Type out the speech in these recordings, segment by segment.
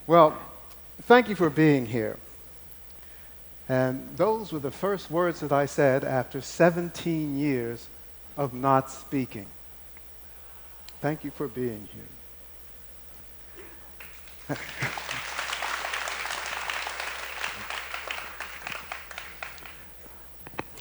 Well, thank you for being here. And those were the first words that I said after 17 years of not speaking. Thank you for being here.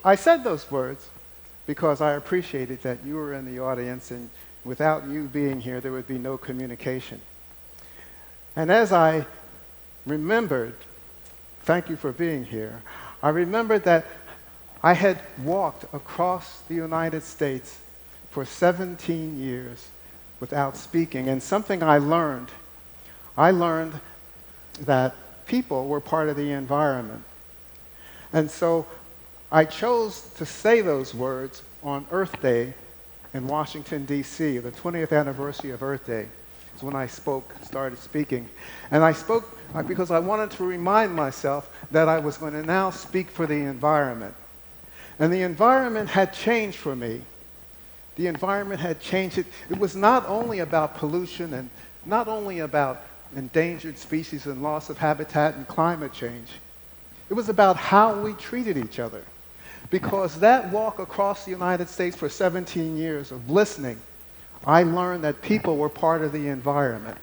I said those words because I appreciated that you were in the audience, and without you being here, there would be no communication. And as I remembered, thank you for being here, I remembered that I had walked across the United States for 17 years without speaking, and something I learned that people were part of the environment. And so I chose to say those words on Earth Day in Washington, D.C., the 20th anniversary of Earth Day. Is when I started speaking. And I spoke because I wanted to remind myself that I was going to now speak for the environment. And the environment had changed for me. The environment had changed. It was not only about pollution and not only about endangered species and loss of habitat and climate change. It was about how we treated each other. Because that walk across the United States for 17 years of listening, I learned that people were part of the environment.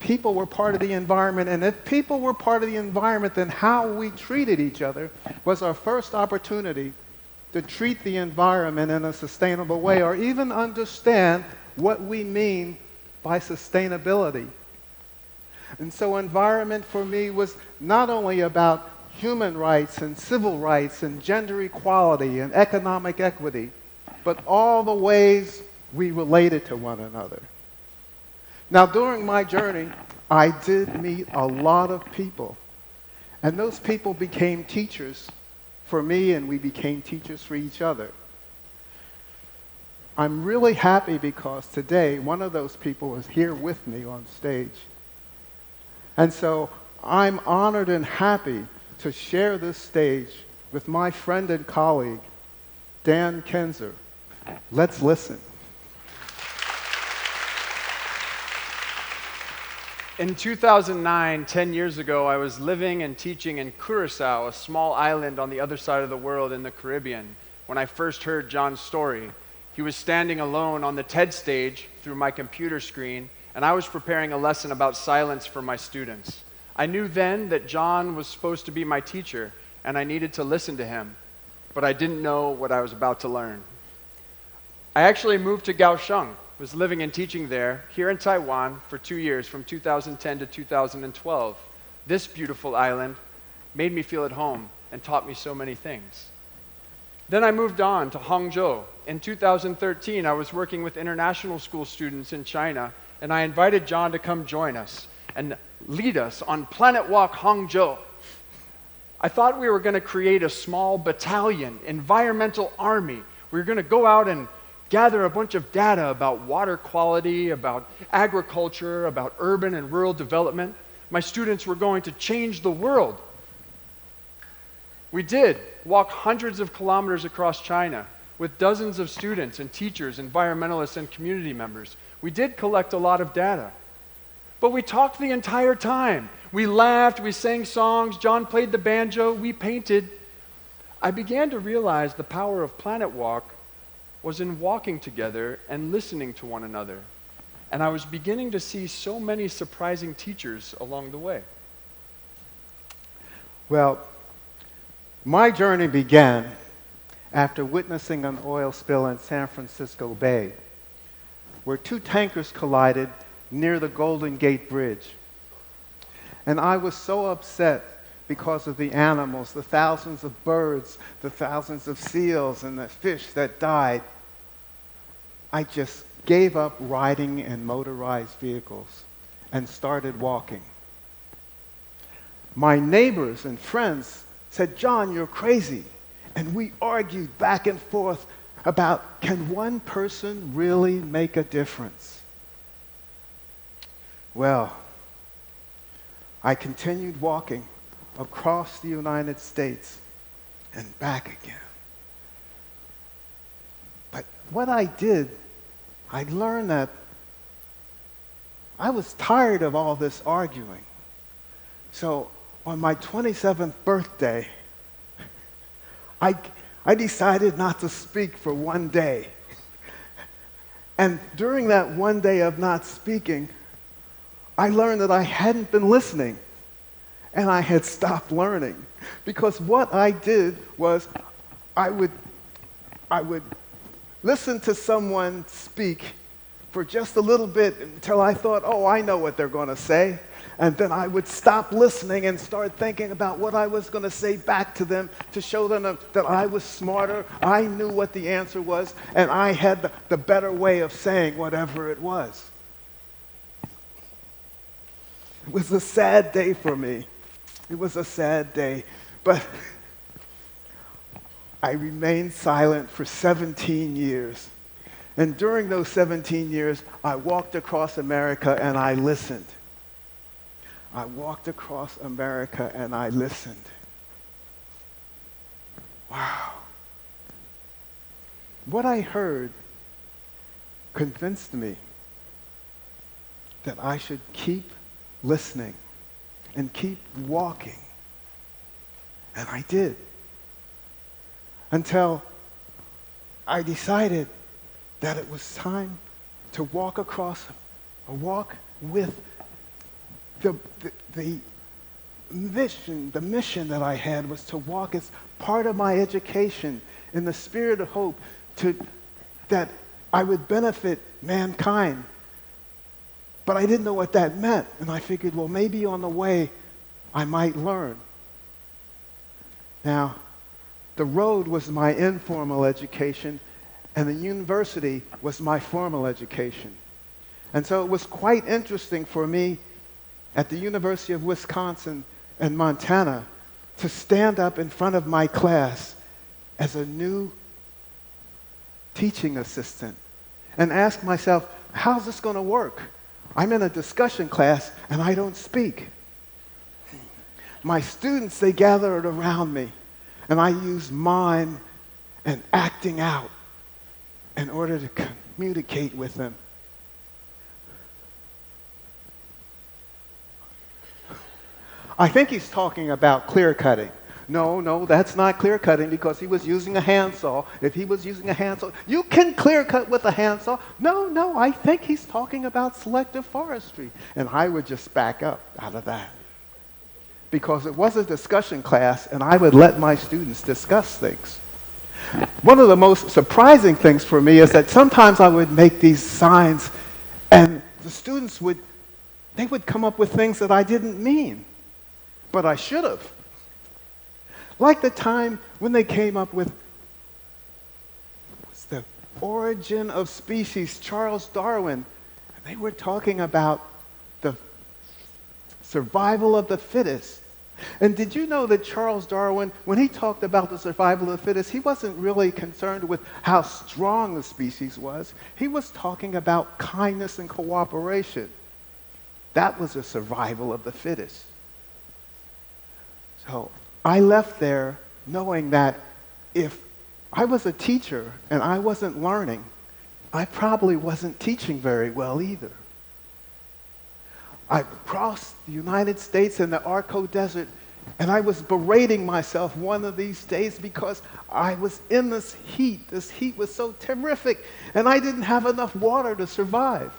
People were part of the environment, and if people were part of the environment, then how we treated each other was our first opportunity to treat the environment in a sustainable way, or even understand what we mean by sustainability. And so environment for me was not only about human rights and civil rights and gender equality and economic equity, but all the ways we related to one another. Now, during my journey, I did meet a lot of people. And those people became teachers for me, and we became teachers for each other. I'm really happy because today, one of those people is here with me on stage. And so I'm honored and happy to share this stage with my friend and colleague, Dan Kinzer. Let's listen. In 2009, 10 years ago, I was living and teaching in Curaçao, a small island on the other side of the world in the Caribbean, when I first heard John's story. He was standing alone on the TED stage through my computer screen, and I was preparing a lesson about silence for my students. I knew then that John was supposed to be my teacher, and I needed to listen to him, but I didn't know what I was about to learn. I actually moved to Kaohsiung, was living and teaching there, here in Taiwan, for 2 years, from 2010 to 2012. This beautiful island made me feel at home and taught me so many things. Then I moved on to Hangzhou. In 2013, I was working with international school students in China, and I invited John to come join us and lead us on Planetwalk Hangzhou. I thought we were going to create a small battalion, environmental army. We were going to go out and gather a bunch of data about water quality, about agriculture, about urban and rural development. My students were going to change the world. We did walk hundreds of kilometers across China with dozens of students and teachers, environmentalists, and community members. We did collect a lot of data. But we talked the entire time. We laughed, we sang songs, John played the banjo, we painted. I began to realize the power of Planetwalk was in walking together and listening to one another. And I was beginning to see so many surprising teachers along the way. Well, my journey began after witnessing an oil spill in San Francisco Bay, where two tankers collided near the Golden Gate Bridge. And I was so upset because of the animals, the thousands of birds, the thousands of seals, and the fish that died. I just gave up riding in motorized vehicles and started walking. My neighbors and friends said, "John, you're crazy." And we argued back and forth about, can one person really make a difference? Well, I continued walking across the United States and back again. But what I did, I learned that I was tired of all this arguing. So on my 27th birthday, I decided not to speak for one day. And during that one day of not speaking, I learned that I hadn't been listening, and I had stopped learning. Because what I did was I would listen to someone speak for just a little bit until I thought, oh, I know what they're going to say. And then I would stop listening and start thinking about what I was going to say back to them to show them that I was smarter, I knew what the answer was, and I had the better way of saying whatever it was. It was a sad day for me. It was a sad day. But I remained silent for 17 years. And during those 17 years, I walked across America and I listened. I walked across America and I listened. Wow. What I heard convinced me that I should keep listening and keep walking. And I did. Until I decided that it was time to walk with the mission that I had was to walk as part of my education in the spirit of hope that I would benefit mankind. But I didn't know what that meant, and I figured, well, maybe on the way I might learn. Now, the road was my informal education, and the university was my formal education. And so it was quite interesting for me at the University of Wisconsin and Montana to stand up in front of my class as a new teaching assistant and ask myself, how's this going to work? I'm in a discussion class and I don't speak. My students, they gathered around me and I used mime and acting out in order to communicate with them. I think he's talking about clear cutting. No, that's not clear cutting because he was using a handsaw. If he was using a handsaw, you can clear cut with a handsaw. No, I think he's talking about selective forestry. And I would just back up out of that. Because it was a discussion class and I would let my students discuss things. One of the most surprising things for me is that sometimes I would make these signs and the students would come up with things that I didn't mean. But I should have. Like the time when they came up with the origin of species, Charles Darwin. And they were talking about the survival of the fittest. And did you know that Charles Darwin, when he talked about the survival of the fittest, he wasn't really concerned with how strong the species was. He was talking about kindness and cooperation. That was the survival of the fittest. So I left there knowing that if I was a teacher and I wasn't learning, I probably wasn't teaching very well either. I crossed the United States in the Arco Desert, and I was berating myself one of these days because I was in this heat. This heat was so terrific, and I didn't have enough water to survive.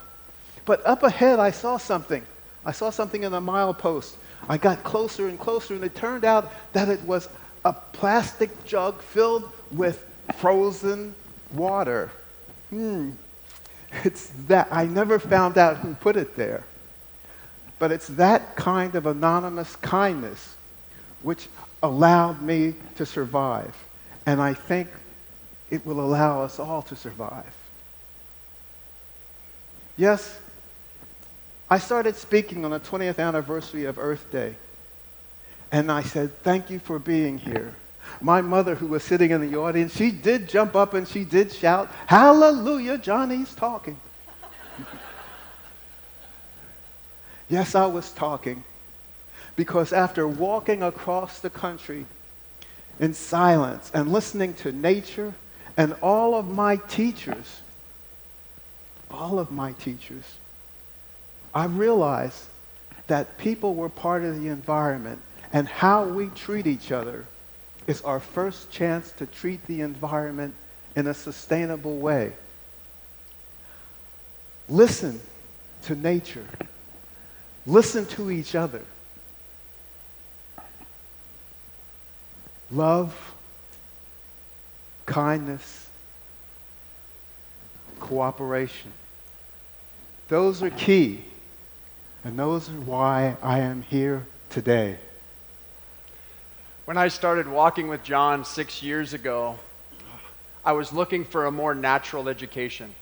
But up ahead, I saw something. I saw something in the milepost. I got closer and closer, and it turned out that it was a plastic jug filled with frozen water. It's that. I never found out who put it there. But it's that kind of anonymous kindness which allowed me to survive. And I think it will allow us all to survive. Yes, I started speaking on the 20th anniversary of Earth Day. And I said, thank you for being here. My mother, who was sitting in the audience, she did jump up and she did shout, "Hallelujah, Johnny's talking." Yes, I was talking. Because after walking across the country in silence and listening to nature and all of my teachers, I realized that people were part of the environment, and how we treat each other is our first chance to treat the environment in a sustainable way. Listen to nature. Listen to each other. Love, kindness, cooperation. Those are key, and those are why I am here today. When I started walking with John 6 years ago, I was looking for a more natural education.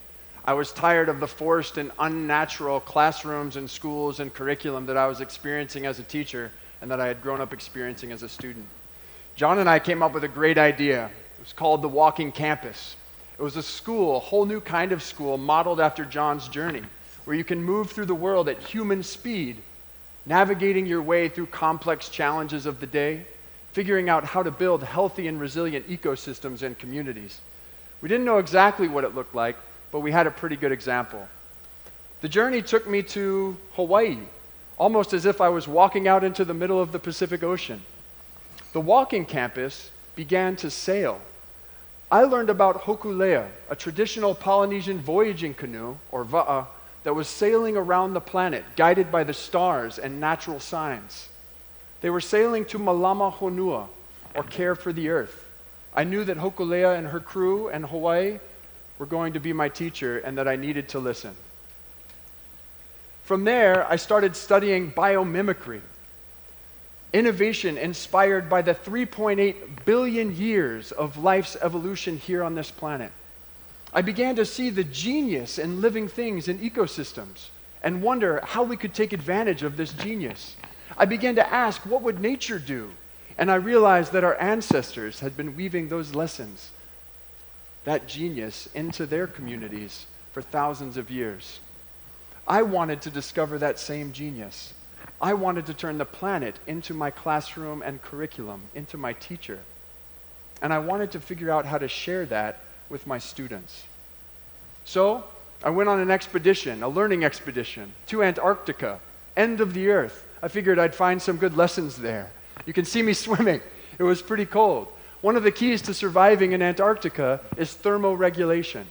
I was tired of the forced and unnatural classrooms and schools and curriculum that I was experiencing as a teacher and that I had grown up experiencing as a student. John and I came up with a great idea. It was called the Walking Campus. It was a school, a whole new kind of school modeled after John's journey, where you can move through the world at human speed, navigating your way through complex challenges of the day, figuring out how to build healthy and resilient ecosystems and communities. We didn't know exactly what it looked like, but we had a pretty good example. The journey took me to Hawaii, almost as if I was walking out into the middle of the Pacific Ocean. The walking campus began to sail. I learned about hokulea, a traditional Polynesian voyaging canoe, or va'a, that was sailing around the planet, guided by the stars and natural signs. They were sailing to Malama Honua, or care for the earth. I knew that Hokulea and her crew and Hawaii were going to be my teacher and that I needed to listen. From there, I started studying biomimicry, innovation inspired by the 3.8 billion years of life's evolution here on this planet. I began to see the genius in living things in ecosystems and wonder how we could take advantage of this genius. I began to ask, what would nature do? And I realized that our ancestors had been weaving those lessons, that genius, into their communities for thousands of years. I wanted to discover that same genius. I wanted to turn the planet into my classroom and curriculum, into my teacher. And I wanted to figure out how to share that with my students. So I went on an expedition, a learning expedition, to Antarctica, end of the earth. I figured I'd find some good lessons there. You can see me swimming. It was pretty cold. One of the keys to surviving in Antarctica is thermoregulation.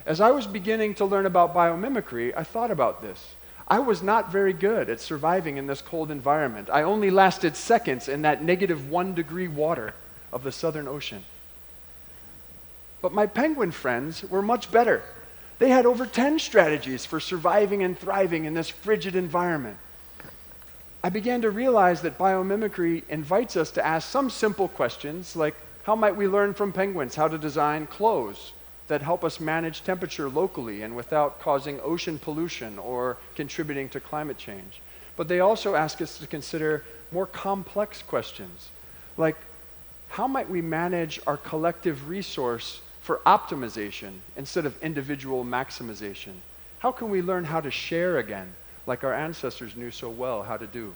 As I was beginning to learn about biomimicry, I thought about this. I was not very good at surviving in this cold environment. I only lasted seconds in that -1 degree water of the Southern Ocean. But my penguin friends were much better. They had over 10 strategies for surviving and thriving in this frigid environment. I began to realize that biomimicry invites us to ask some simple questions like, how might we learn from penguins how to design clothes that help us manage temperature locally and without causing ocean pollution or contributing to climate change? But they also ask us to consider more complex questions, like how might we manage our collective resource for optimization instead of individual maximization? How can we learn how to share again, like our ancestors knew so well how to do?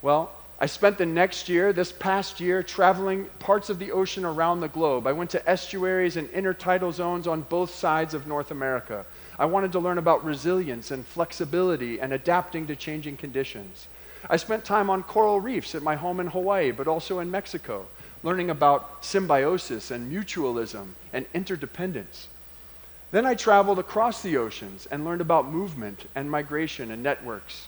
Well, I spent the next year, this past year, traveling parts of the ocean around the globe. I went to estuaries and intertidal zones on both sides of North America. I wanted to learn about resilience and flexibility and adapting to changing conditions. I spent time on coral reefs at my home in Hawaii, but also in Mexico, learning about symbiosis and mutualism and interdependence. Then I traveled across the oceans and learned about movement and migration and networks.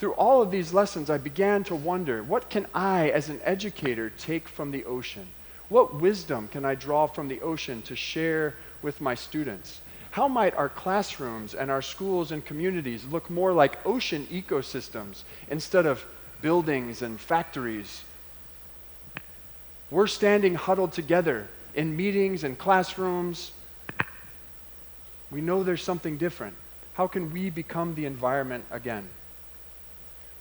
Through all of these lessons, I began to wonder, what can I, as an educator, take from the ocean? What wisdom can I draw from the ocean to share with my students? How might our classrooms and our schools and communities look more like ocean ecosystems instead of buildings and factories? We're standing huddled together in meetings and classrooms. We know there's something different. How can we become the environment again?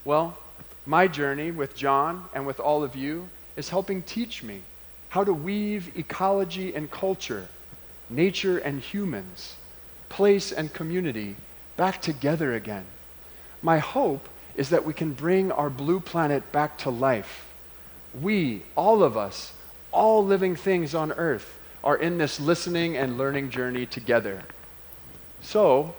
Well, my journey with John and with all of you is helping teach me how to weave ecology and culture, nature and humans, place and community back together again. My hope is that we can bring our blue planet back to life. We, all of us, all living things on Earth, are in this listening and learning journey together. So,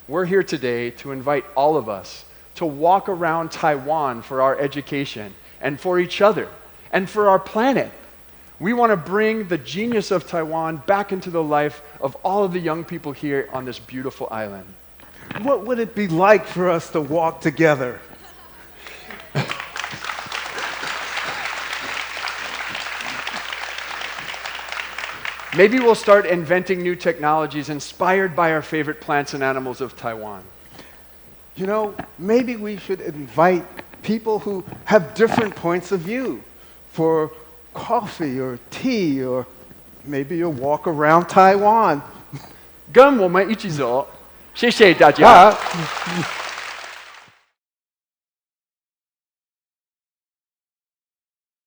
we're here today to invite all of us to walk around Taiwan for our education and for each other and for our planet. We want to bring the genius of Taiwan back into the life of all of the young people here on this beautiful island. What would it be like for us to walk together? Maybe we'll start inventing new technologies inspired by our favorite plants and animals of Taiwan. You know, maybe we should invite people who have different points of view for coffee or tea or maybe a walk around Taiwan. 跟我们一起走，谢谢大家。